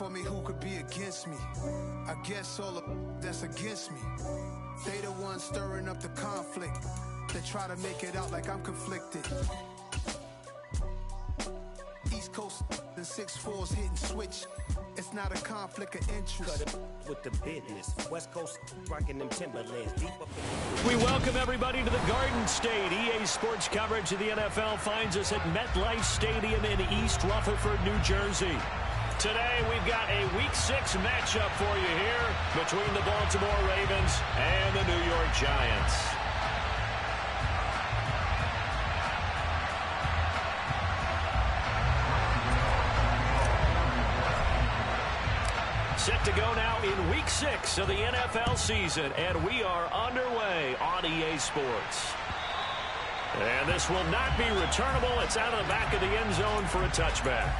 for me, who could be against me? I guess all of that's against me. They the ones stirring up the conflict. They try to make it out like I'm conflicted. East Coast and 6'4's hitting switch. It's not a conflict of interest. Cut it with the business. West Coast rocking them Timberlands. Deep up We welcome everybody to the Garden State. EA Sports coverage of the NFL finds us at MetLife Stadium in East Rutherford, New Jersey. Today we've got a Week 6 matchup for you here between the Baltimore Ravens and the New York Giants. Set to go now in Week 6 of the NFL season, and we are underway on EA Sports. And this will not be returnable. It's out of the back of the end zone for a touchback.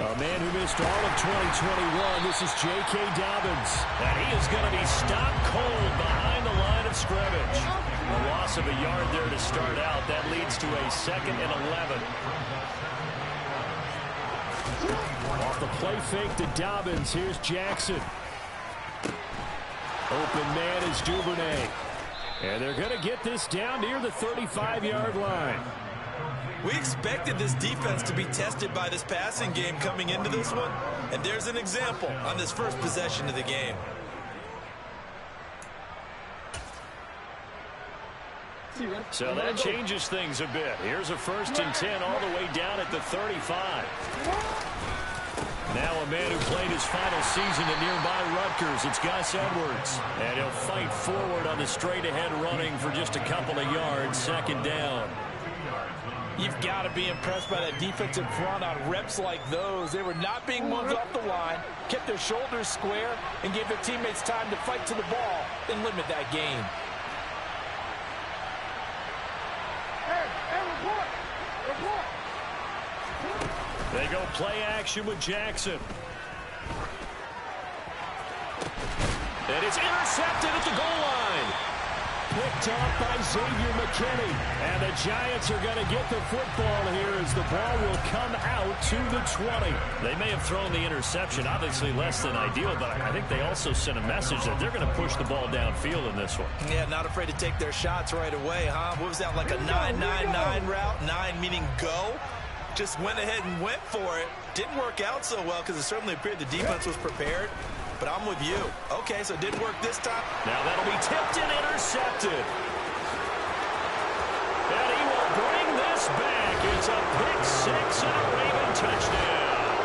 A man who missed all of 2021, this is J.K. Dobbins. And he is going to be stopped cold behind the line of scrimmage. A loss of a yard there to start out. That leads to a 2nd and 11. Off the play fake to Dobbins, here's Jackson. Open man is Duvernay. And they're going to get this down near the 35-yard line. We expected this defense to be tested by this passing game coming into this one, and there's an example on this first possession of the game. So that changes things a bit. Here's a 1st and 10 all the way down at the 35. Now a man who played his final season at nearby Rutgers, it's Gus Edwards. And he'll fight forward on the straight-ahead running for just a couple of yards, 2nd down. You've got to be impressed by that defensive front on reps like those. They were not being moved off the line, kept their shoulders square, and gave their teammates time to fight to the ball and limit that gain. They go play action with Jackson. And it's intercepted at the goal line. Picked off by Xavier McKinney. And the Giants are going to get the football here as the ball will come out to the 20. They may have thrown the interception, obviously less than ideal, but I think they also sent a message that they're going to push the ball downfield in this one. Yeah, not afraid to take their shots right away, huh? What was that, like a 9-9-9 route? 9 meaning go? Just went ahead and went for it. Didn't work out so well because it certainly appeared the defense was prepared. But I'm with you. Okay, so it didn't work this time. Now that'll be tipped and intercepted. And he will bring this back. It's a pick 6 and a Raven touchdown.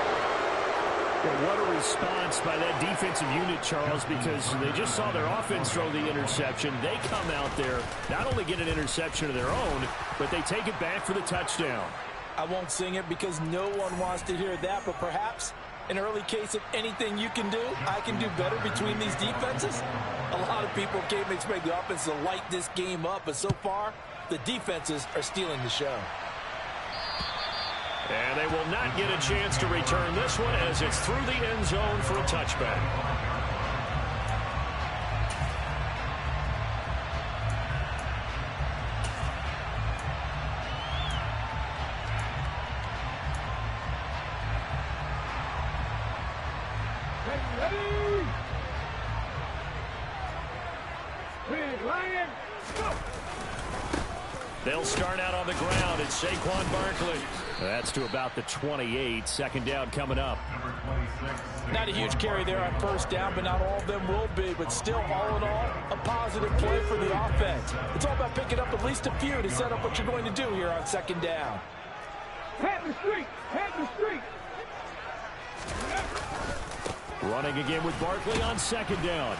Well, what a response by that defensive unit, Charles, because they just saw their offense throw the interception. They come out there, not only get an interception of their own, but they take it back for the touchdown. I won't sing it because no one wants to hear that, but perhaps an early case of anything you can do, I can do better between these defenses. A lot of people came to expect the offense to light this game up, but so far, the defenses are stealing the show. And they will not get a chance to return this one as it's through the end zone for a touchback. They'll start out on the ground. It's Saquon Barkley. That's to about the 28. 2nd down coming up. Not a huge carry there on 1st down, but not all of them will be. But still, all in all, a positive play for the offense. It's all about picking up at least a few to set up what you're going to do here on 2nd down. Head the street! Head the street! Running again with Barkley on 2nd down.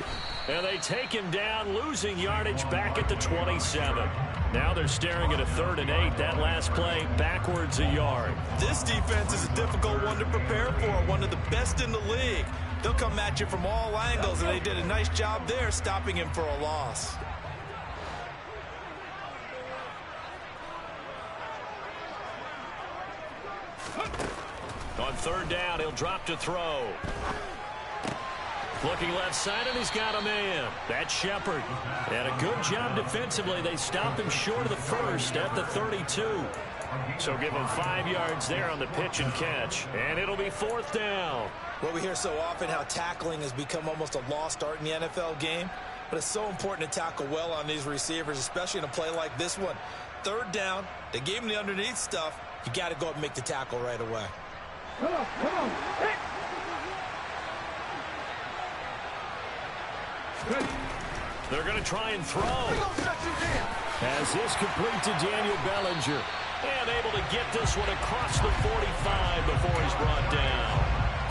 And they take him down, losing yardage back at the 27. Now they're staring at a 3rd and 8. That last play, backwards a yard. This defense is a difficult one to prepare for, one of the best in the league. They'll come at you from all angles, and they did a nice job there stopping him for a loss. On third down, he'll drop to throw. Looking left side, and he's got a man. That's Shepard. And a good job defensively. They stopped him short of the first at the 32. So give him 5 yards there on the pitch and catch. And it'll be fourth down. Well, we hear so often how tackling has become almost a lost art in the NFL game. But it's so important to tackle well on these receivers, especially in a play like this one. Third down, they gave him the underneath stuff. You got to go up and make the tackle right away. Come on. Hey. They're going to try and throw. As this complete to Daniel Bellinger. And able to get this one across the 45 before he's brought down.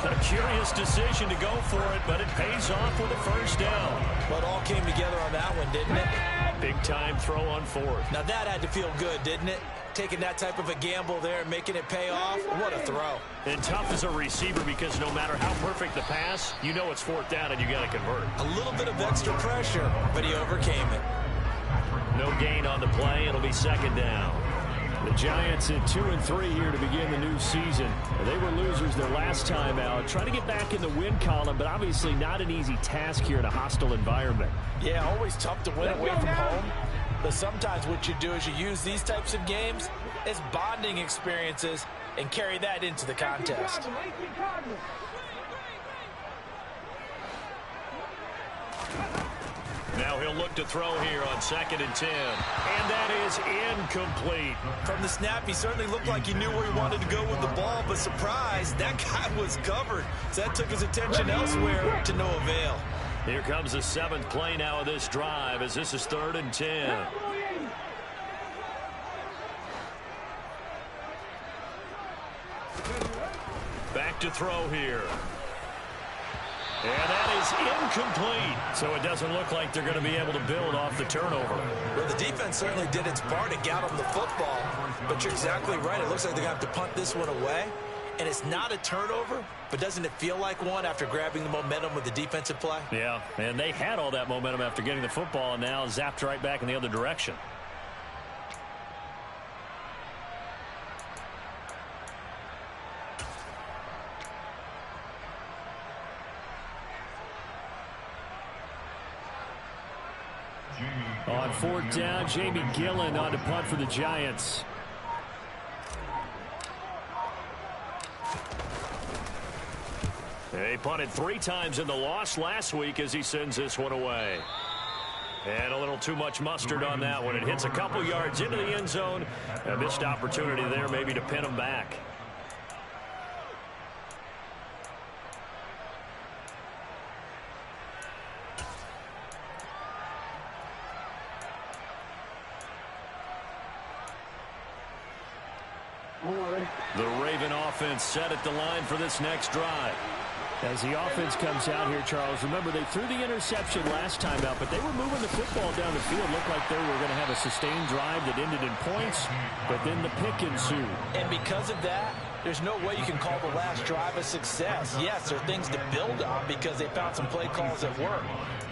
A curious decision to go for it, but it pays off with a first down. Well, it all came together on that one, didn't it? Big-time throw on fourth. Now that had to feel good, didn't it? Taking that type of a gamble there and making it pay off. What a throw. And tough as a receiver because no matter how perfect the pass, you know it's fourth down and you got to convert. A little bit of extra pressure, but he overcame it. No gain on the play. It'll be second down. The Giants at 2-3 here to begin the new season. They were losers their last time out. Trying to get back in the win column, but obviously not an easy task here in a hostile environment. Yeah, always tough to win away from home. But sometimes what you do is you use these types of games as bonding experiences and carry that into the contest. Now he'll look to throw here on 2nd and 10. And that is incomplete. From the snap, he certainly looked like he knew where he wanted to go with the ball, but surprise, that guy was covered. So that took his attention elsewhere to no avail. Here comes the 7th play now of this drive as this is 3rd and 10. Back to throw here. And that is incomplete. So it doesn't look like they're going to be able to build off the turnover. Well, the defense certainly did its part to get them the football. But you're exactly right. It looks like they're going to have to punt this one away. And it's not a turnover, but doesn't it feel like one after grabbing the momentum with the defensive play? Yeah, and they had all that momentum after getting the football and now zapped right back in the other direction. On 4th down, Jamie Gillen on to punt for the Giants. He punted 3 times in the loss last week as he sends this one away. And a little too much mustard on that one. It hits a couple yards into the end zone. A missed opportunity there maybe to pin him back. The Raven offense set at the line for this next drive. As the offense comes out here, Charles, remember they threw the interception last time out, but they were moving the football down the field. Looked like they were going to have a sustained drive that ended in points, but then the pick ensued. And because of that, there's no way you can call the last drive a success. Yes, there are things to build on because they found some play calls that work.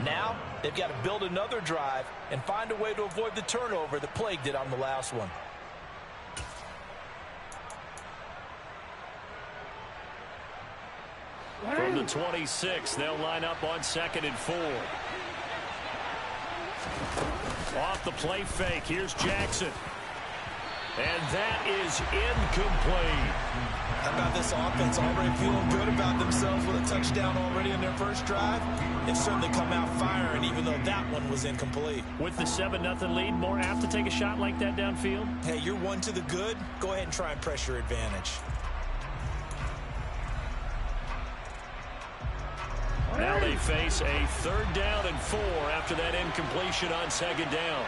Now, they've got to build another drive and find a way to avoid the turnover that plagued it on the last one. From the 26, they'll line up on 2nd and 4. Off the play fake, here's Jackson. And that is incomplete. How about this offense already feeling good about themselves with a touchdown already in their first drive? They've certainly come out firing, even though that one was incomplete. With the 7-0 lead, more apt to take a shot like that downfield? Hey, you're one to the good. Go ahead and try and press your advantage. Now they face a 3rd down and 4 after that incompletion on 2nd down.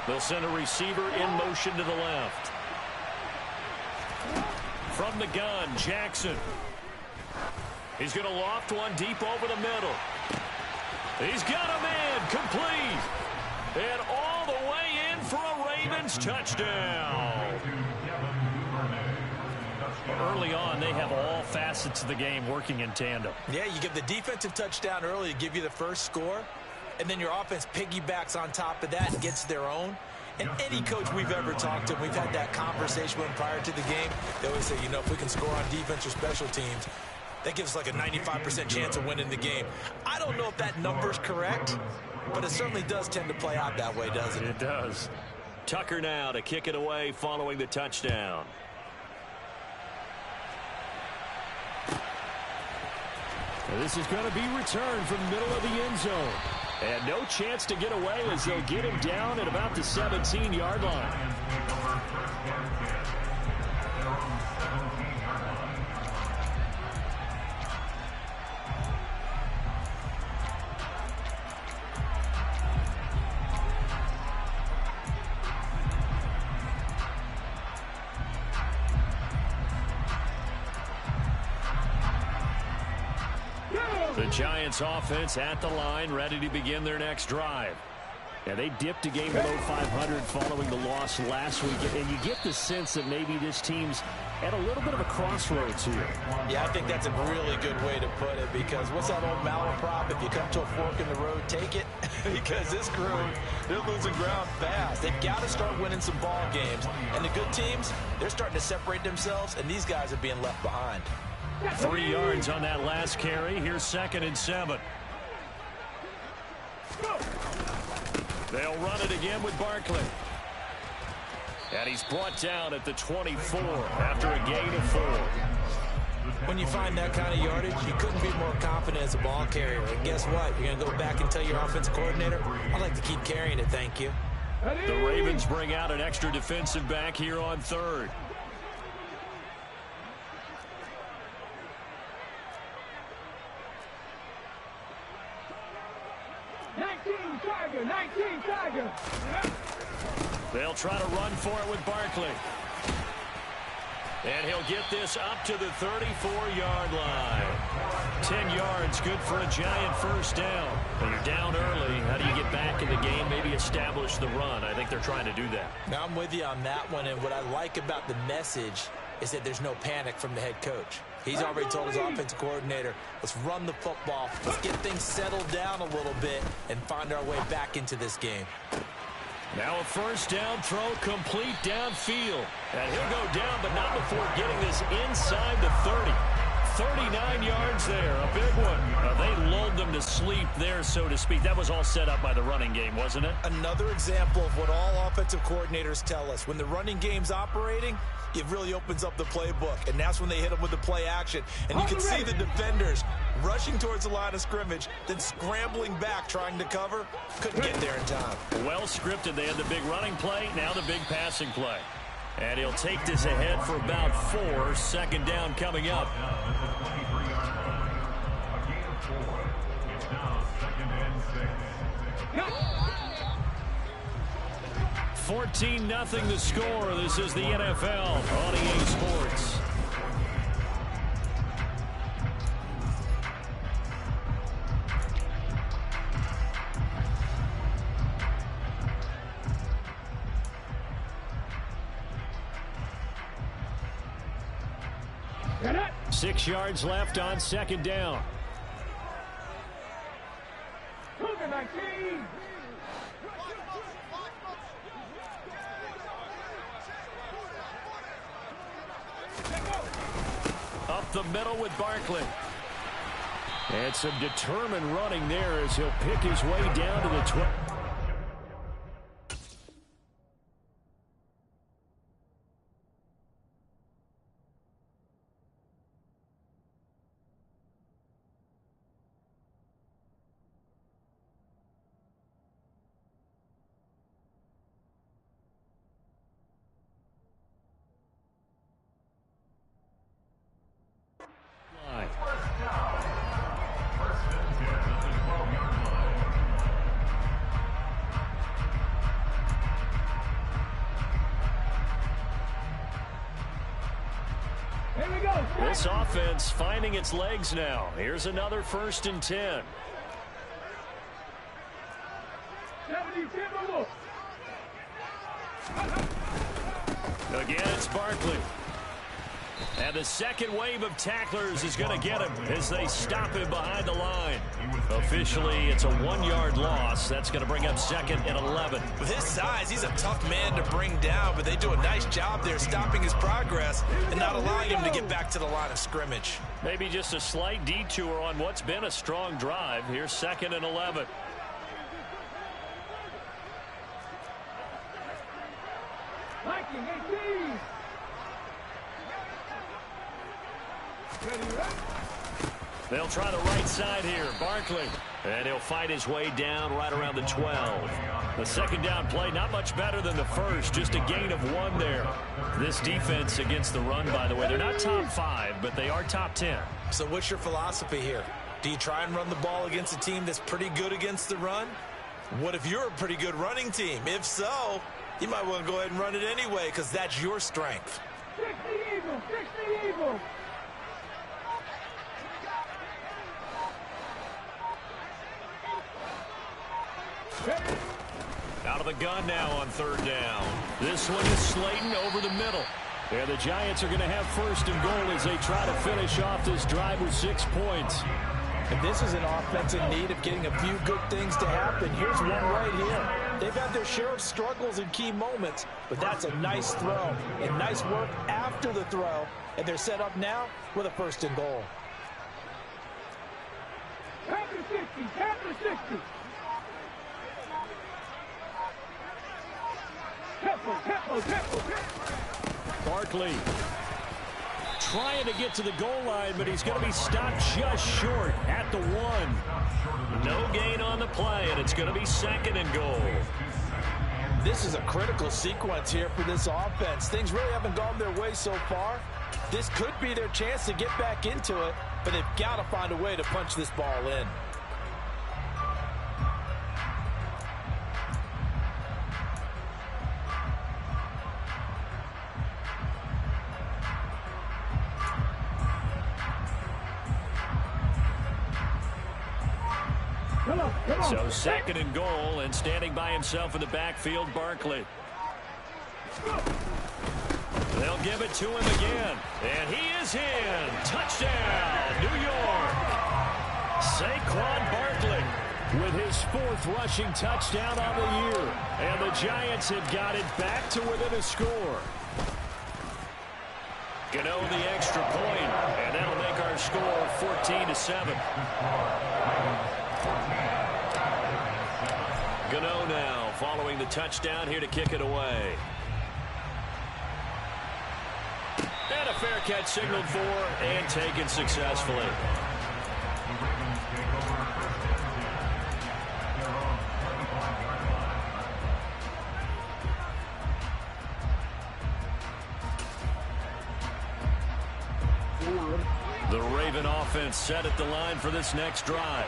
They'll send a receiver in motion to the left. From the gun, Jackson. He's going to loft one deep over the middle. He's got a man, complete. And all the way in for a Ravens touchdown. Early on, they have all facets of the game working in tandem. Yeah, you give the defensive touchdown early to give you the first score, and then your offense piggybacks on top of that and gets their own. And any coach we've ever talked to, we've had that conversation with them prior to the game. They always say, you know, if we can score on defense or special teams, that gives us like a 95% chance of winning the game. I don't know if that number's correct, but it certainly does tend to play out that way, doesn't it? It does. Tucker now to kick it away following the touchdown. And this is going to be returned from the middle of the end zone. And no chance to get away as they'll get him down at about the 17-yard line. The Giants offense at the line, ready to begin their next drive. Yeah, they dipped a game below 500 following the loss last week, and you get the sense that maybe this team's at a little bit of a crossroads here. Yeah, I think that's a really good way to put it, because what's that old malaprop? If you come to a fork in the road, take it. Because this crew, they're losing ground fast. They've got to start winning some ball games. And the good teams, they're starting to separate themselves, and these guys are being left behind. 3 yards on that last carry. Here's 2nd and 7. They'll run it again with Barkley. And he's brought down at the 24 after a gain of 4. When you find that kind of yardage, you couldn't be more confident as a ball carrier. And guess what? You're going to go back and tell your offensive coordinator, I'd like to keep carrying it, thank you. The Ravens bring out an extra defensive back here on 3rd. They'll try to run for it with Barkley. And he'll get this up to the 34-yard line. 10 yards, good for a Giant first down. When you're down early, how do you get back in the game, maybe establish the run? I think they're trying to do that. Now, I'm with you on that one, and what I like about the message is that there's no panic from the head coach. He's already told his offensive coordinator, let's run the football, let's get things settled down a little bit and find our way back into this game. Now a first down throw complete downfield. And he'll go down, but not before getting this inside the 30. 39 yards there, a big one. They lulled them to sleep there, so to speak. That was all set up by the running game, wasn't it? Another example of what all offensive coordinators tell us. When the running game's operating, it really opens up the playbook, and that's when they hit them with the play action. And you can see the defenders rushing towards the line of scrimmage, then scrambling back, trying to cover. Couldn't get there in time. Well scripted. They had the big running play, now the big passing play. And he'll take this ahead for about 4. 2nd down coming up. 14-0 the score. This is the NFL on EA Sports. Get it. 6 yards left on 2nd down. Cougar 19. Up the middle with Barkley. And some determined running there as he'll pick his way down to the 12. This offense finding its legs now. Here's another 1st and 10. Again, it's Barkley. And the second wave of tacklers is going to get him as they stop him behind the line. Officially, it's a 1-yard loss. That's going to bring up second and 11. With his size, he's a tough man to bring down, but they do a nice job there stopping his progress and not allowing him to get back to the line of scrimmage. Maybe just a slight detour on what's been a strong drive. Here's second and 11. Viking 18. They'll try the right side here. Barkley. And he'll fight his way down right around the 12. The second down play, not much better than the first. Just a gain of 1 there. This defense against the run, by the way, they're not top 5, but they are top 10. So what's your philosophy here? Do you try and run the ball against a team that's pretty good against the run? What if you're a pretty good running team? If so, you might want to go ahead and run it anyway because that's your strength. 60 Eagles, 60 Eagles. Out of the gun now on third down. This one is Slayton over the middle. And the Giants are going to have first and goal as they try to finish off this drive with 6 points. And this is an offense in need of getting a few good things to happen. Here's one right here. They've had their share of struggles in key moments, but that's a nice throw and nice work after the throw. And they're set up now with a first and goal. Panther 60, Panther 60. Tempo. Barkley trying to get to the goal line, but he's going to be stopped just short at the 1. No gain on the play, and it's going to be second and goal. This is a critical sequence here for this offense. Things really haven't gone their way so far. This could be their chance to get back into it, but they've got to find a way to punch this ball in. So second and goal, and standing by himself in the backfield, Barkley. They'll give it to him again, and he is in. Touchdown, New York. Saquon Barkley with his 4th rushing touchdown on the year, and the Giants have got it back to within a score. Gano the extra point, and that'll make our score 14-7. Gano now following the touchdown here to kick it away. And a fair catch signaled for and taken successfully. The Raven offense set at the line for this next drive.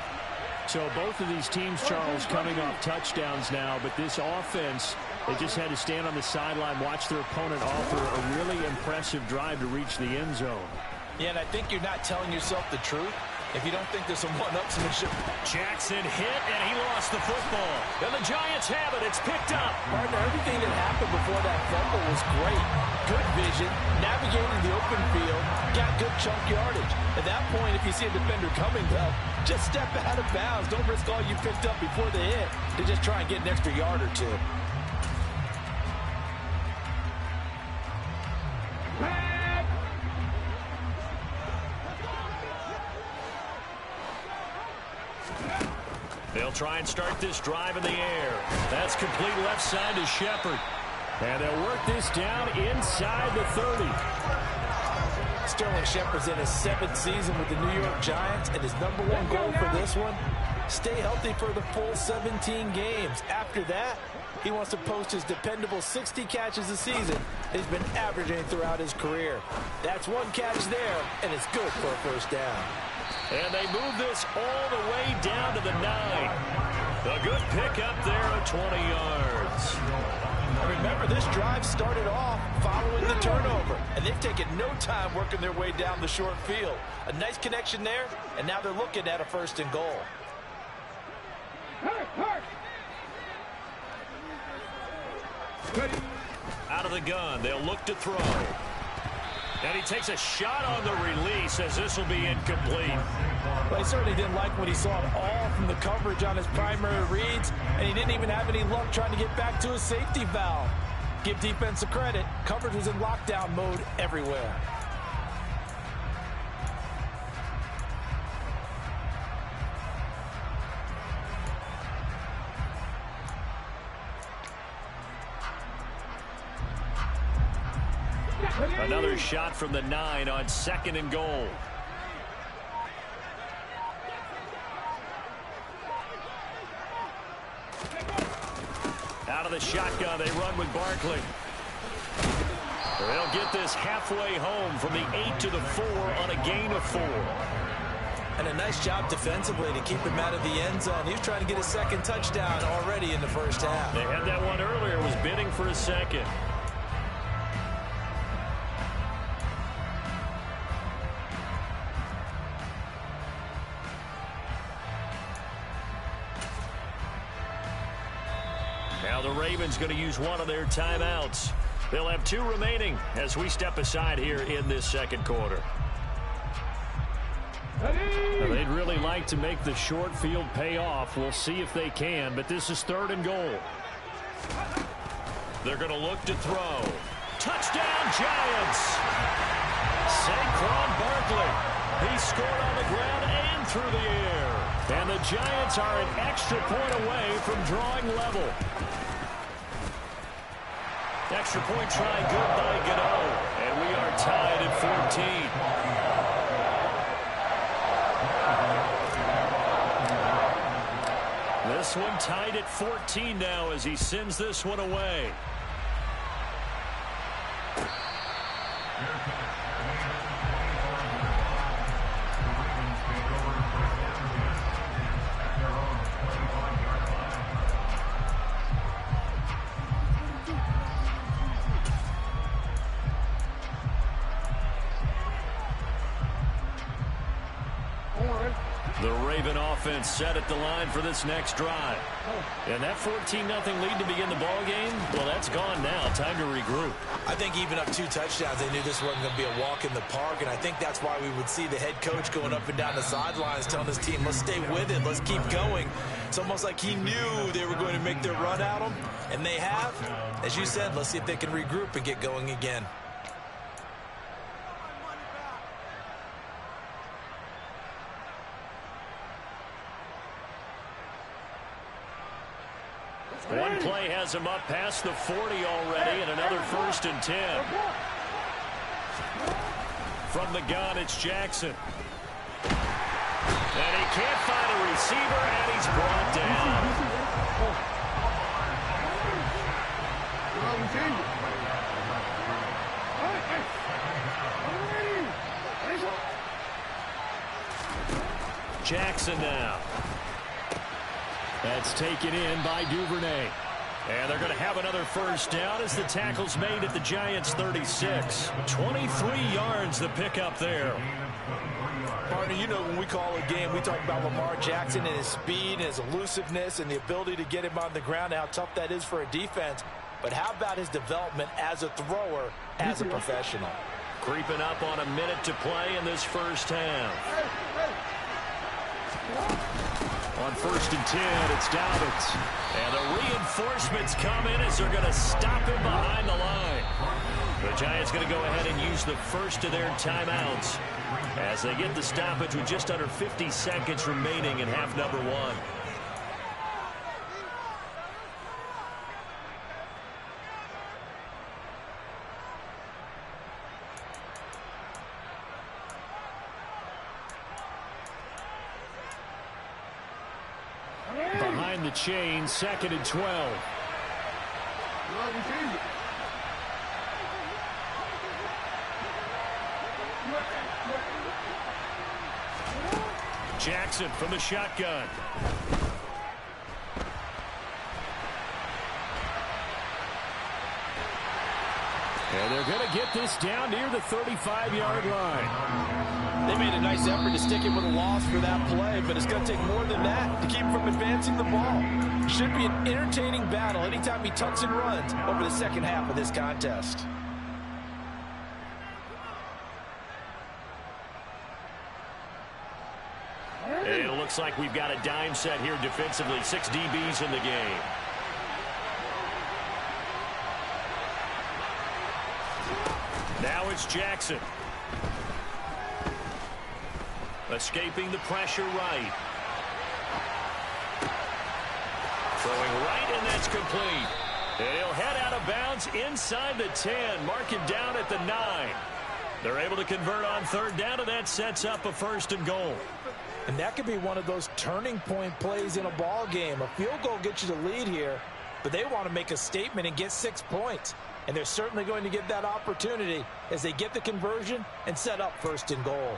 So both of these teams, Charles, coming off touchdowns now, but this offense, they just had to stand on the sideline, watch their opponent offer a really impressive drive to reach the end zone. Yeah, and I think you're not telling yourself the truth if you don't think there's some one-upsmanship. Jackson hit, and he lost the football. And the Giants have it. It's picked up. Partner, everything that happened before that fumble was great. Good vision, navigating the open field, got good chunk yardage. At that point, if you see a defender coming, though, just step out of bounds. Don't risk all you picked up before the hit to just try and get an extra yard or two. They'll try and start this drive in the air. That's complete left side to Shepard. And they'll work this down inside the 30. Sterling Shepard's in his 7th season with the New York Giants, and his #1 goal for this one, stay healthy for the full 17 games. After that, he wants to post his dependable 60 catches a season he's been averaging throughout his career. That's 1 catch there, and it's good for a first down. And they move this all the way down to the 9. A good pickup there of 20 yards. Remember, this drive started off following the turnover, and they've taken no time working their way down the short field. A nice connection there, and now they're looking at a first and goal. Out of the gun, they'll look to throw. And he takes a shot on the release as this will be incomplete. Well, he certainly didn't like what he saw at all from the coverage on his primary reads, and he didn't even have any luck trying to get back to his safety valve. Give defense a credit. Coverage was in lockdown mode everywhere. Another shot from the 9 on 2nd and goal. Out of the shotgun, they run with Barkley. They'll get this halfway home from the 8 to the 4 on a gain of 4. And a nice job defensively to keep him out of the end zone. He was trying to get a second touchdown already in the first half. They had that one earlier, was bidding for a second. Now the Ravens going to use one of their timeouts. They'll have 2 remaining as we step aside here in this second quarter. Now, they'd really like to make the short field pay off. We'll see if they can, but this is 3rd and goal. They're going to look to throw. Touchdown, Giants! Saquon Barkley. He scored on the ground and through the air. And the Giants are an extra point away from drawing level. Extra point try good by Gano. And we are tied at 14. This one tied at 14 now as he sends this one away. The Raven offense set at the line for this next drive. And that 14-0 lead to begin the ball game, well, that's gone now. Time to regroup. I think even up 2 touchdowns, they knew this wasn't going to be a walk in the park, and I think that's why we would see the head coach going up and down the sidelines telling his team, let's stay with it, let's keep going. It's almost like he knew they were going to make their run at him, and they have. As you said, let's see if they can regroup and get going again. One play has him up past the 40 already, and another 1st and 10. From the gun, it's Jackson. And he can't find a receiver, and he's brought down. Jackson now. That's taken in by Duvernay. And they're going to have another 1st down as the tackle's made at the Giants' 36. 23 yards the pickup there. Partner, you know when we call a game, we talk about Lamar Jackson and his speed and his elusiveness and the ability to get him on the ground and how tough that is for a defense. But how about his development as a thrower, as a professional? Creeping up on a minute to play in this first half. On 1st and 10, it's Dobbins. And the reinforcements come in as they're going to stop him behind the line. The Giants going to go ahead and use the first of their timeouts as they get the stoppage with just under 50 seconds remaining in half number 1. Behind the chain, 2nd and 12. Jackson from the shotgun. And they're going to get this down near the 35-yard line. They made a nice effort to stick it with a loss for that play, but it's going to take more than that to keep him from advancing the ball. Should be an entertaining battle anytime he tucks and runs over the second half of this contest. looks like we've got a dime set here defensively. 6 DBs in the game. Now it's Jackson. Escaping the pressure right. Throwing right, and that's complete. And he'll head out of bounds inside the 10. Mark him down at the 9. They're able to convert on third down, and that sets up a 1st and goal. And that could be one of those turning point plays in a ball game. A field goal gets you the lead here, but they want to make a statement and get 6 points. And they're certainly going to get that opportunity as they get the conversion and set up 1st and goal.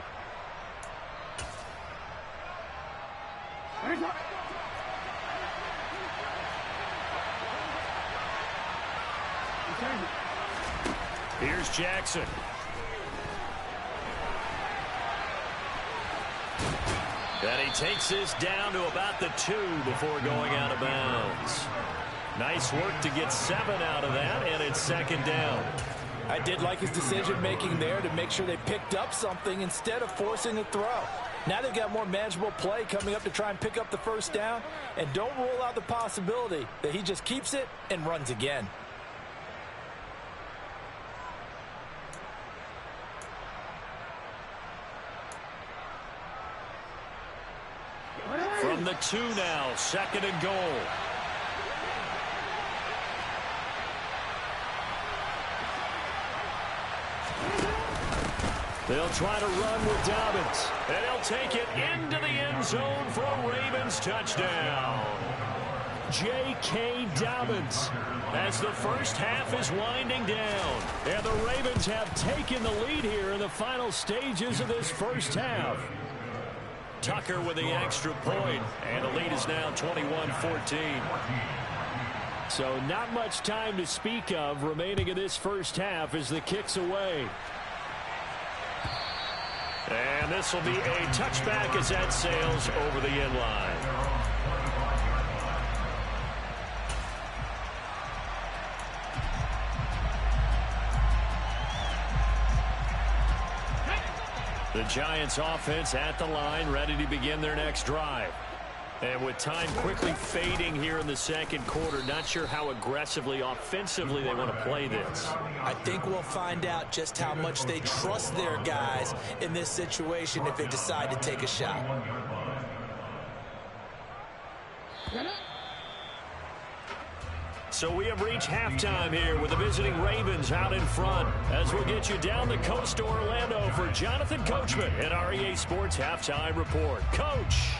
Here's Jackson. And he takes this down to about the 2 before going out of bounds. Nice work to get 7 out of that, and it's 2nd down. I did like his decision-making there to make sure they picked up something instead of forcing a throw. Now they've got more manageable play coming up to try and pick up the 1st down, and don't rule out the possibility that he just keeps it and runs again. From the 2 now, 2nd and goal. They'll try to run with Dobbins, and he'll take it into the end zone for a Ravens touchdown. J.K. Dobbins as the first half is winding down, and the Ravens have taken the lead here in the final stages of this first half. Tucker with the extra point, and the lead is now 21-14. So not much time to speak of remaining in this first half as the kick's away. And this will be a touchback as that sails over the end line. The Giants offense at the line, ready to begin their next drive. And with time quickly fading here in the 2nd quarter, not sure how aggressively, offensively they want to play this. I think we'll find out just how much they trust their guys in this situation if they decide to take a shot. So we have reached halftime here with the visiting Ravens out in front, as we'll get you down the coast to Orlando for Jonathan Coachman at our EA Sports Halftime Report. Coach.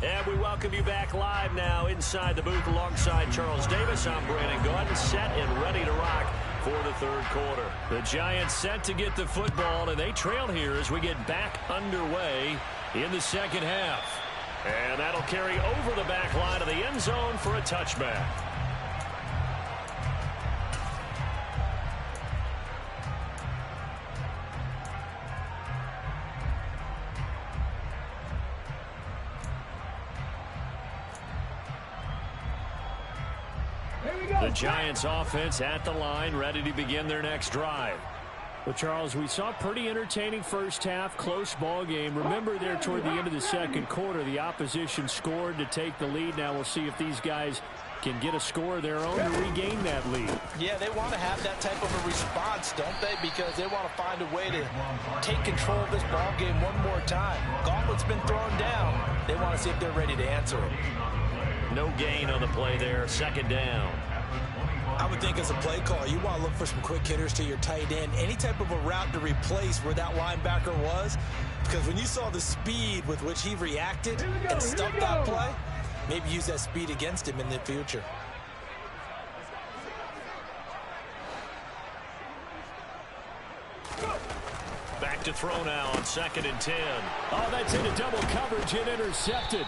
And we welcome you back live now inside the booth alongside Charles Davis. I'm Brandon Gaudin, set and ready to rock for the 3rd quarter. The Giants set to get the football, and they trail here as we get back underway in the 2nd half. And that'll carry over the back line of the end zone for a touchback. The Giants offense at the line, ready to begin their next drive. Well, Charles, we saw a pretty entertaining first half, close ball game. Remember there toward the end of the 2nd quarter, the opposition scored to take the lead. Now we'll see if these guys can get a score of their own to regain that lead. Yeah, they want to have that type of a response, don't they? Because they want to find a way to take control of this ball game one more time. Gauntlet's been thrown down. They want to see if they're ready to answer it. No gain on the play there, 2nd down. I would think as a play call, you want to look for some quick hitters to your tight end. Any type of a route to replace where that linebacker was. Because when you saw the speed with which he reacted and stuffed that play, maybe use that speed against him in the future. Back to throw now on 2nd and 10. Oh, that's into double coverage and intercepted.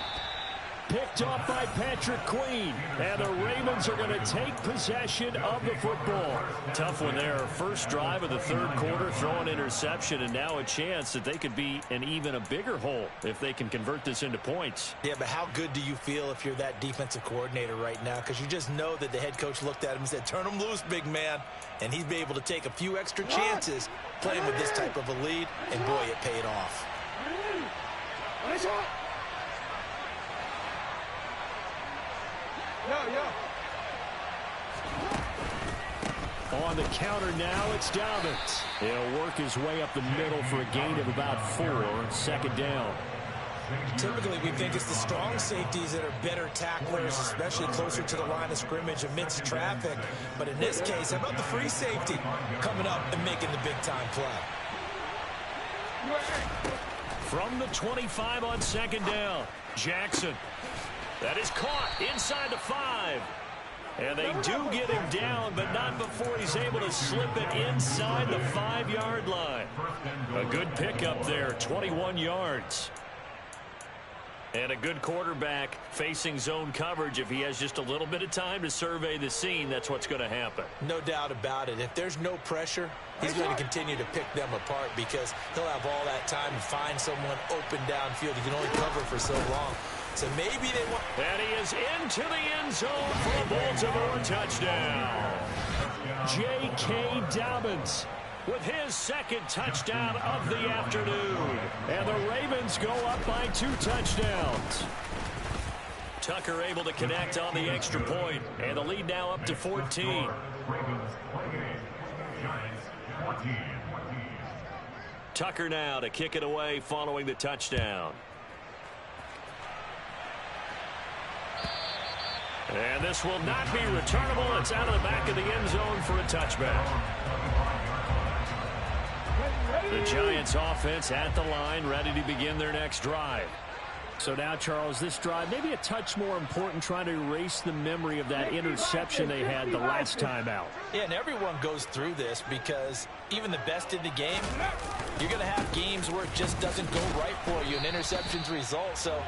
Picked off by Patrick Queen. And the Ravens are going to take possession of the football. Tough one there. First drive of the third quarter, throw an interception, and now a chance that they could be in even a bigger hole if they can convert this into points. Yeah, but how good do you feel if you're that defensive coordinator right now? Because you just know that the head coach looked at him and said, turn him loose, big man. And he'd be able to take a few extra chances playing with this type of a lead, and boy, it paid off. On the counter now, it's Dobbins. He'll work his way up the middle for a gain of about 4. Second down. Typically, we think it's the strong safeties that are better tacklers, especially closer to the line of scrimmage amidst traffic. But in this case, how about the free safety coming up and making the big-time play? From the 25 on second down, Jackson. That is caught inside the 5. And they do get him down, but not before he's able to slip it inside the 5-yard line. A good pickup there, 21 yards. And a good quarterback facing zone coverage. If he has just a little bit of time to survey the scene, that's what's going to happen. No doubt about it. If there's no pressure, he's going to continue to pick them apart because he'll have all that time to find someone open downfield. He can only cover for so long. So maybe they want... And he is into the end zone for a Baltimore touchdown. J.K. Dobbins with his second touchdown of the afternoon. And the Ravens go up by 2 touchdowns. Tucker able to connect on the extra point. And the lead now up to 14. Tucker now to kick it away following the touchdown. And this will not be returnable. It's out of the back of the end zone for a touchback. The Giants offense at the line, ready to begin their next drive. So now, Charles, this drive maybe a touch more important, trying to erase the memory of that interception they had the last time out. Yeah, and everyone goes through this because even the best in the game, you're going to have games where it just doesn't go right for you, and interceptions result. So,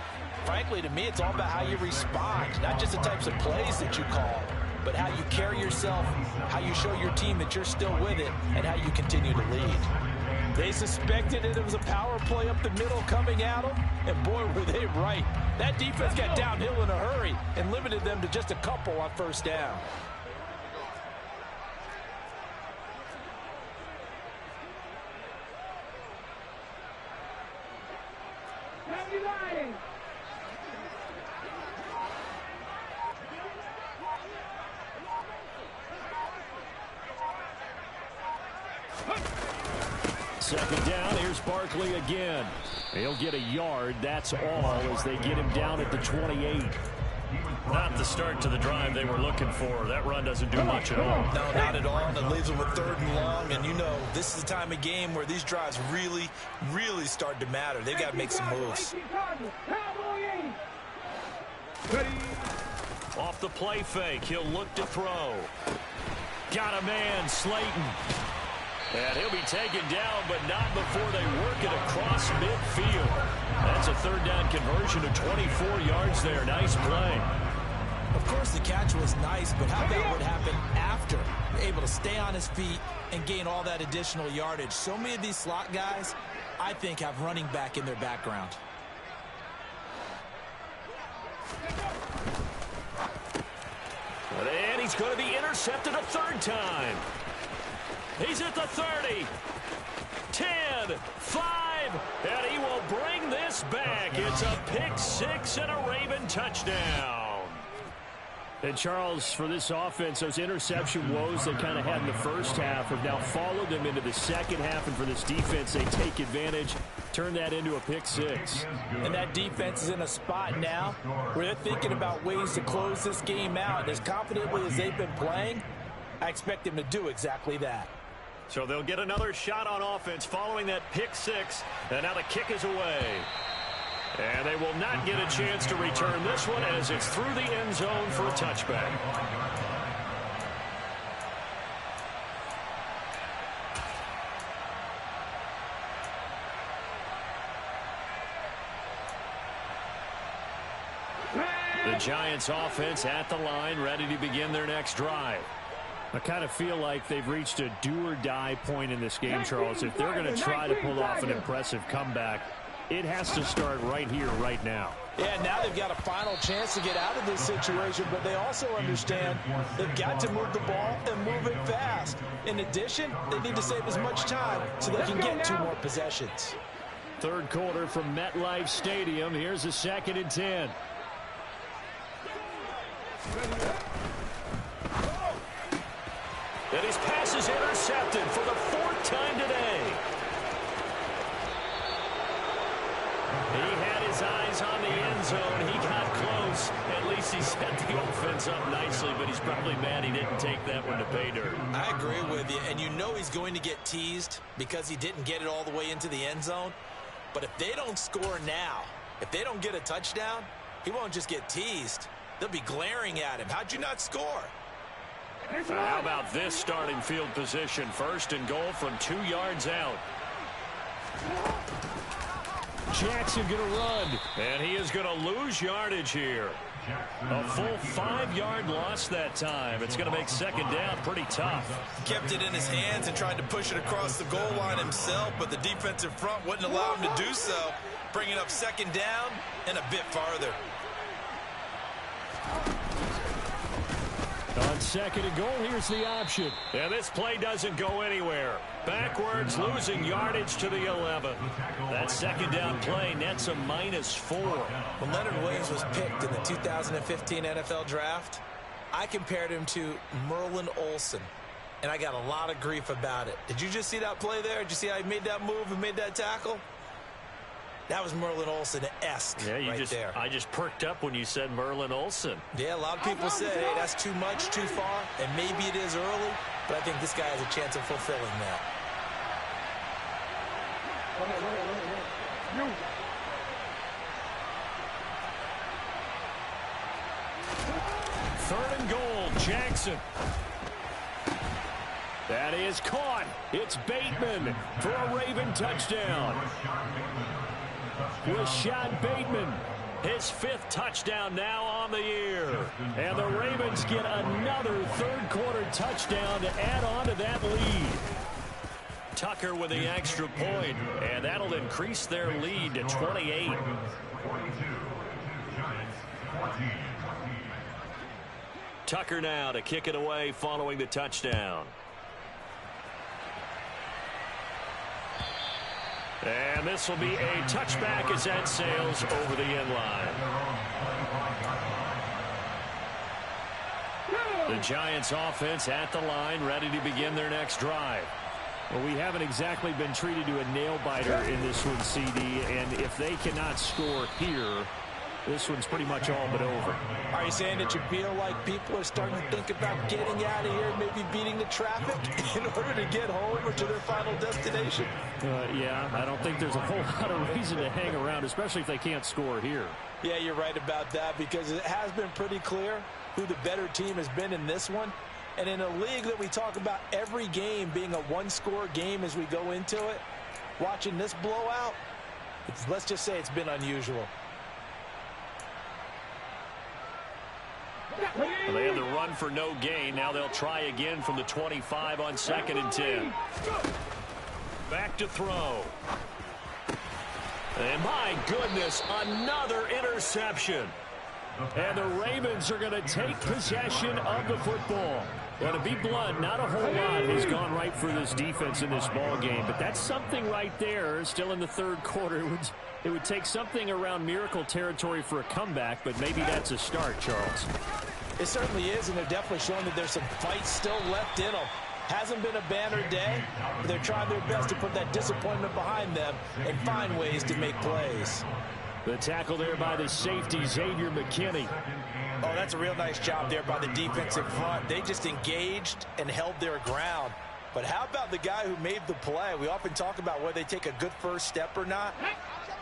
frankly, to me, it's all about how you respond, not just the types of plays that you call, but how you carry yourself, how you show your team that you're still with it, and how you continue to lead. They suspected it was a power play up the middle coming at them, and boy, were they right. That defense got downhill in a hurry and limited them to just a couple on first down. Second down, here's Barkley again. He'll get a yard, that's all, as they get him down at the 28. Not the start to the drive they were looking for. That run doesn't do much at all. No, not at all. And it leaves them with 3rd and long. And you know, this is the time of game where these drives really, really start to matter. They've got to make some moves. Off the play fake, he'll look to throw. Got a man, Slayton. And he'll be taken down, but not before they work it across midfield. That's a 3rd down conversion of 24 yards there. Nice play. Of course, the catch was nice, but how about what happened after? Able to stay on his feet and gain all that additional yardage. So many of these slot guys, I think, have running back in their background. And he's going to be intercepted a 3rd time. He's at the 30, 10, 5, and he will bring this back. It's a pick-6 and a Raven touchdown. And, Charles, for this offense, those interception woes they kind of had in the first half have now followed them into the second half. And for this defense, they take advantage, turn that into a pick-6. And that defense is in a spot now where they're thinking about ways to close this game out. And as confidently as they've been playing, I expect them to do exactly that. So they'll get another shot on offense following that pick-6. And now the kick is away. And they will not get a chance to return this one as it's through the end zone for a touchback. Giants offense at the line, ready to begin their next drive. I kind of feel like they've reached a do-or-die point in this game, Charles. If they're going to try to pull off an impressive comeback, it has to start right here, right now. Yeah, now they've got a final chance to get out of this situation, but they also understand they've got to move the ball and move it fast. In addition, they need to save as much time so they can get 2 more possessions. Third quarter from MetLife Stadium. Here's a 2nd and 10. And his pass is intercepted for the 4th time today. He had his eyes on the end zone. He got close. At least he set the offense up nicely, but he's probably mad he didn't take that one to pay dirt. I agree with you, and you know he's going to get teased because he didn't get it all the way into the end zone. But if they don't score now, if they don't get a touchdown, he won't just get teased. They'll be glaring at him. How'd you not score? How about this starting field position? 1st and goal from 2 yards out. Jackson going to run, and he is going to lose yardage here. A full 5-yard loss that time. It's going to make 2nd down pretty tough. Kept it in his hands and tried to push it across the goal line himself, but the defensive front wouldn't allow him to do so. Bringing up 2nd down and a bit farther. On 2nd and goal, here's the option. And this play doesn't go anywhere. Backwards, losing yardage to the 11. That 2nd down play nets a -4. When Leonard Williams was picked in the 2015 NFL Draft, I compared him to Merlin Olsen, and I got a lot of grief about it. Did you just see that play there? Did you see how he made that move and made that tackle? That was Merlin Olsen-esque there. I just perked up when you said Merlin Olsen. Yeah, a lot of people said, hey, that's too much, too far, and maybe it is early, but I think this guy has a chance of fulfilling that. Third and goal, Jackson. That is caught. It's Bateman for a Raven touchdown. Rashad Bateman, his 5th touchdown now on the year. And the Ravens get another 3rd quarter touchdown to add on to that lead. Tucker with the extra point, and that'll increase their lead to 28. Tucker now to kick it away following the touchdown. And this will be a touchback as that sails over the end line. The Giants offense at the line, ready to begin their next drive. Well, we haven't exactly been treated to a nail-biter in this one, CD, and if they cannot score here, this one's pretty much all but over. Are you saying that you feel like people are starting to think about getting out of here, maybe beating the traffic in order to get home or to their final destination? Yeah, I don't think there's a whole lot of reason to hang around, especially if they can't score here. Yeah, you're right about that, because it has been pretty clear who the better team has been in this one. And in a league that we talk about every game being a one-score game as we go into it, watching this blowout, let's just say it's been unusual. Well, they had the run for no gain. Now they'll try again from the 25 on 2nd and 10. Back to throw. And my goodness, another interception. And the Ravens are going to take possession of the football. Well, to be blunt, not a whole lot has gone right for this defense in this ball game, but that's something right there. Still in the 3rd quarter. It would take something around miracle territory for a comeback, but maybe that's a start, Charles. It certainly is, and they're definitely showing that there's some fight still left in them. Hasn't been a banner day, but they're trying their best to put that disappointment behind them and find ways to make plays. The tackle there by the safety, Xavier McKinney. Oh, that's a real nice job there by the defensive front. They just engaged and held their ground. But how about the guy who made the play? We often talk about whether they take a good first step or not.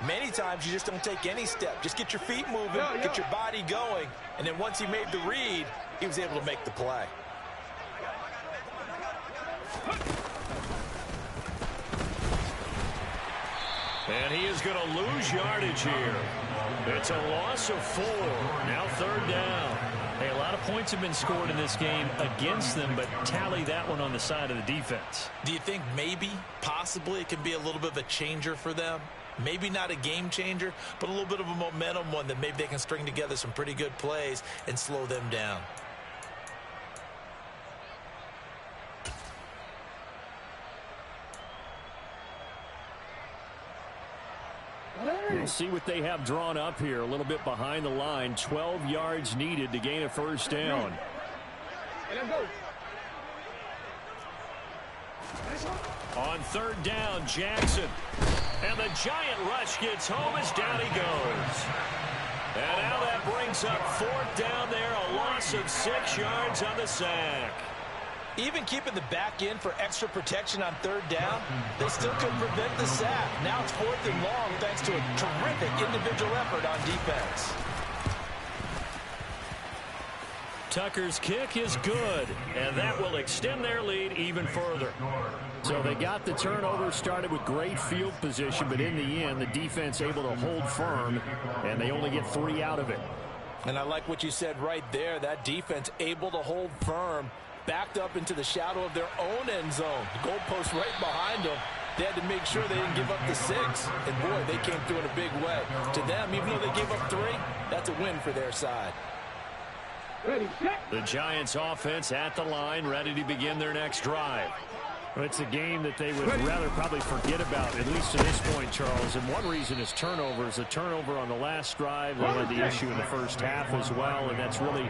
Many times you just don't take any step. Just get your feet moving, get your body going, and then once he made the read, he was able to make the play. And he is going to lose yardage here. It's a loss of 4. Now 3rd down. Hey, a lot of points have been scored in this game against them, but tally that one on the side of the defense. Do you think maybe, possibly, it can be a little bit of a changer for them? Maybe not a game changer, but a little bit of a momentum one that maybe they can string together some pretty good plays and slow them down. We'll see what they have drawn up here. A little bit behind the line. 12 yards needed to gain a 1st down. On 3rd down, Jackson. And the giant rush gets home as down he goes. And now that brings up 4th down there. A loss of 6 yards on the sack. Even keeping the back in for extra protection on 3rd down, they still couldn't prevent the sack. Now it's 4th and long thanks to a terrific individual effort on defense. Tucker's kick is good, and that will extend their lead even further. So they got the turnover, started with great field position, but in the end, the defense able to hold firm, and they only get 3 out of it. And I like what you said right there. That defense able to hold firm, backed up into the shadow of their own end zone. The goalpost right behind them. They had to make sure they didn't give up the 6. And, boy, they came through in a big way. To them, even though they gave up 3, that's a win for their side. The Giants offense at the line, ready to begin their next drive. Well, it's a game that they would rather probably forget about, at least to this point, Charles. And one reason is turnovers. A turnover on the last drive. They had the issue in the first half as well, and that's really,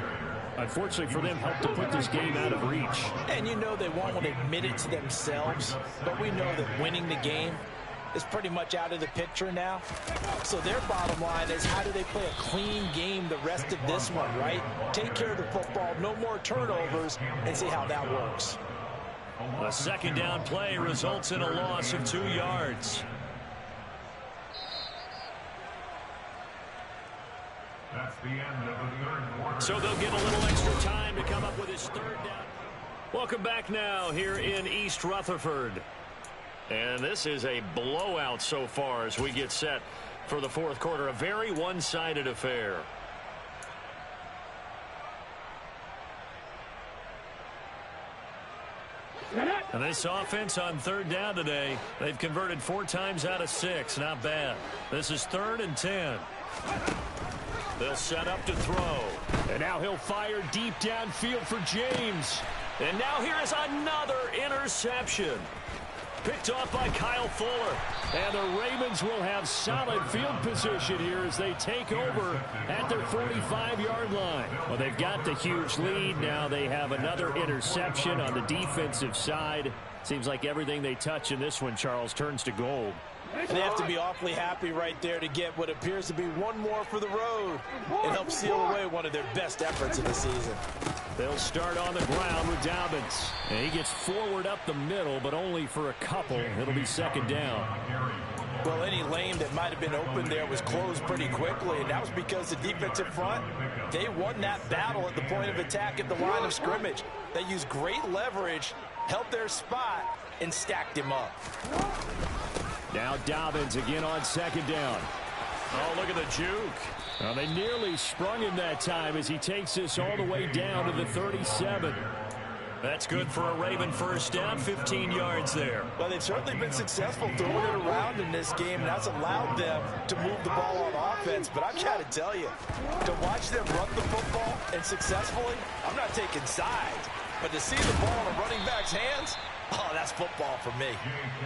unfortunately for them, helped to put this game out of reach. And you know they won't admit it to themselves, but we know that winning the game is pretty much out of the picture now. So their bottom line is, how do they play a clean game the rest of this one, right? Take care of the football, no more turnovers, and see how that works. A 2nd down play results in a loss of 2 yards. That's the end of the 3rd quarter. So they'll get a little extra time to come up with his 3rd down. Welcome back now here in East Rutherford. And this is a blowout so far as we get set for the 4th quarter. A very one-sided affair. And this offense on 3rd down today, they've converted 4 times out of 6. Not bad. This is 3rd and 10. They'll set up to throw. And now he'll fire deep downfield for James. And now here is another interception. Picked off by Kyle Fuller. And the Ravens will have solid field position here as they take over at their 45-yard line. Well, they've got the huge lead. Now they have another interception on the defensive side. Seems like everything they touch in this one, Charles, turns to gold. They have to be awfully happy right there to get what appears to be one more for the road. It helps seal away one of their best efforts of the season. They'll start on the ground with Dobbins. And he gets forward up the middle, but only for a couple. It'll be 2nd down. Well, any lane that might have been open there was closed pretty quickly, and that was because the defensive front, they won that battle at the point of attack at the line of scrimmage. They used great leverage, held their spot, and stacked him up. Now Dobbins again on 2nd down. Oh, look at the juke. Well, they nearly sprung him that time as he takes this all the way down to the 37. That's good for a Raven 1st down, 15 yards there. Well, they've certainly been successful throwing it around in this game, and that's allowed them to move the ball on offense. But I've got to tell you, to watch them run the football and successfully, I'm not taking sides. But to see the ball in a running back's hands, oh, that's football for me.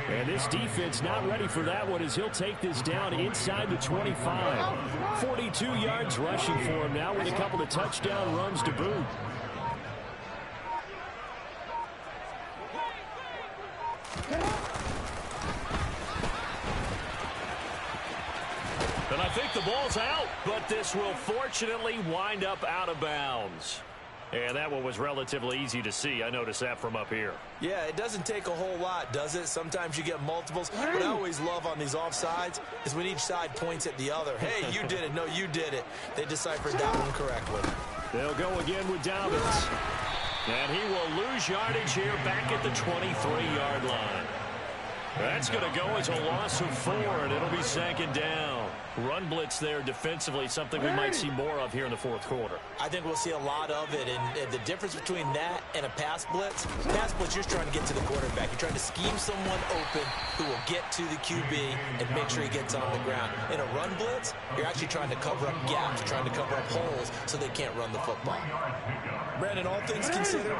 And this defense not ready for that one as he'll take this down inside the 25. 42 yards rushing for him now with a couple of touchdown runs to boot. And I think the ball's out, but this will fortunately wind up out of bounds. And that one was relatively easy to see. I noticed that from up here. Yeah, it doesn't take a whole lot, does it? Sometimes you get multiples. What I always love on these offsides is when each side points at the other. Hey, you did it. No, you did it. They deciphered that one correctly. They'll go again with Dobbins. And he will lose yardage here back at the 23-yard line. That's going to go as a loss of 4, and it'll be 2nd down. Run blitz there defensively, something we might see more of here in the 4th quarter. I think we'll see a lot of it, and the difference between that and a pass blitz, you're trying to get to the quarterback. You're trying to scheme someone open who will get to the QB and make sure he gets on the ground. In a run blitz, you're actually trying to cover up gaps, trying to cover up holes so they can't run the football. Brandon, all things considered,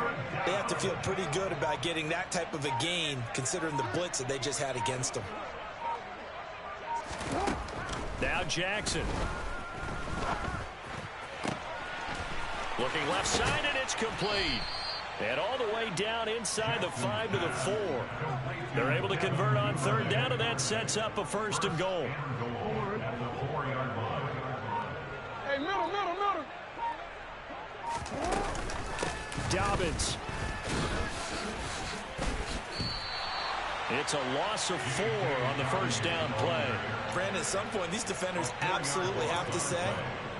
they have to feel pretty good about getting that type of a gain considering the blitz that they just had against them. Now Jackson. Looking left side, and it's complete. And all the way down inside the 5 to the 4. They're able to convert on 3rd down, and that sets up a 1st and goal. Hey, middle. Dobbins. It's a loss of 4 on the 1st down play. Brandon, at some point, these defenders absolutely have to say,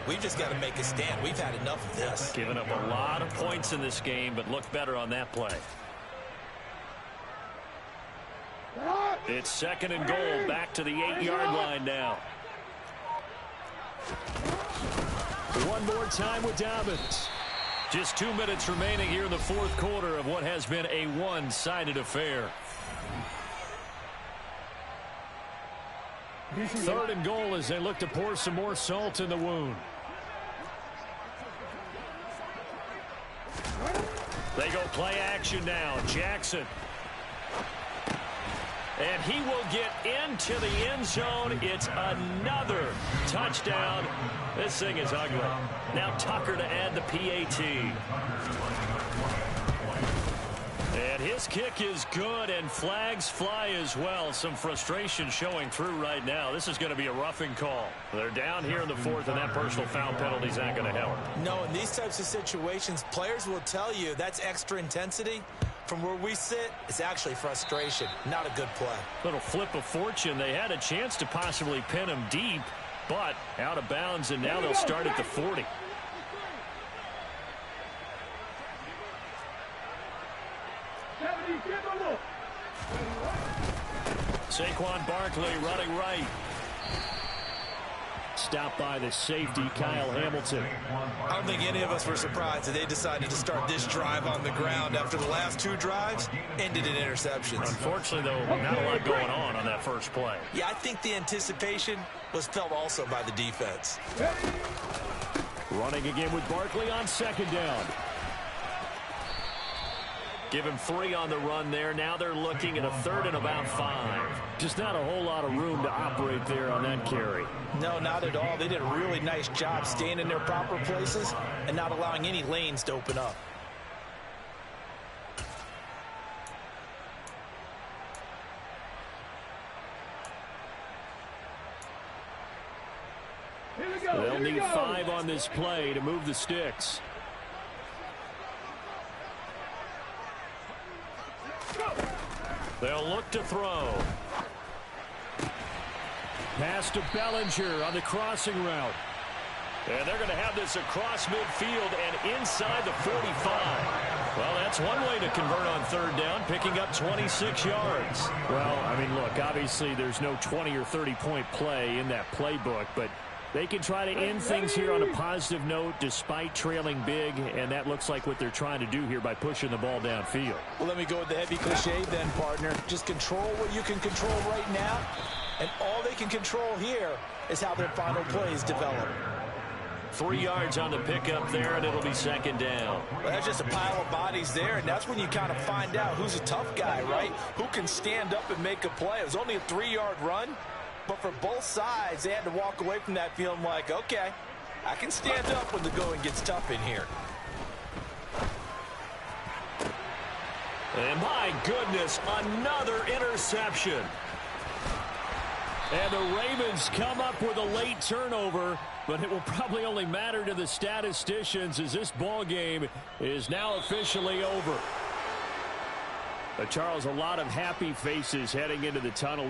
we've just got to make a stand. We've had enough of this. Giving up a lot of points in this game, but looked better on that play. It's 2nd and goal, back to the 8-yard line now. One more time with Dobbins. Just 2 minutes remaining here in the 4th quarter of what has been a one-sided affair. 3rd and goal as they look to pour some more salt in the wound. They go play action now. Jackson. And he will get into the end zone. It's another touchdown. This thing is ugly. Now Tucker to add the PAT. And his kick is good, and flags fly as well. Some frustration showing through right now. This is going to be a roughing call. They're down here in the 4th, and that personal foul penalty is not going to help. No, in these types of situations, players will tell you that's extra intensity. From where we sit, it's actually frustration. Not a good play. Little flip of fortune. They had a chance to possibly pin him deep, but out of bounds, and now they'll start at the 40. Saquon Barkley running right. Stopped by the safety, Kyle Hamilton. I don't think any of us were surprised that they decided to start this drive on the ground after the last 2 drives ended in interceptions. Unfortunately, though, not a lot going on that first play. Yeah, I think the anticipation was felt also by the defense. Running again with Barkley on 2nd down. Give him 3 on the run there. Now they're looking at a 3rd and about 5. Just not a whole lot of room to operate there on that carry. No, not at all. They did a really nice job staying in their proper places and not allowing any lanes to open up. They'll need 5 on this play to move the sticks. They'll look to throw. Pass to Bellinger on the crossing route. And they're going to have this across midfield and inside the 45. Well, that's one way to convert on 3rd down, picking up 26 yards. Well, I mean, look, obviously there's no 20 or 30-point play in that playbook, but they can try to end things here on a positive note despite trailing big, and that looks like what they're trying to do here by pushing the ball downfield. Well, let me go with the heavy cliche then, partner. Just control what you can control right now, and all they can control here is how their final plays develop. 3 yards on the pickup there, and it'll be 2nd down. Well, that's just a pile of bodies there, and that's when you kind of find out who's a tough guy, right? Who can stand up and make a play. It was only a 3-yard run. But for both sides, they had to walk away from that feeling like, okay, I can stand up when the going gets tough in here. And my goodness, another interception. And the Ravens come up with a late turnover, but it will probably only matter to the statisticians as this ball game is now officially over. But Charles, a lot of happy faces heading into the tunnel.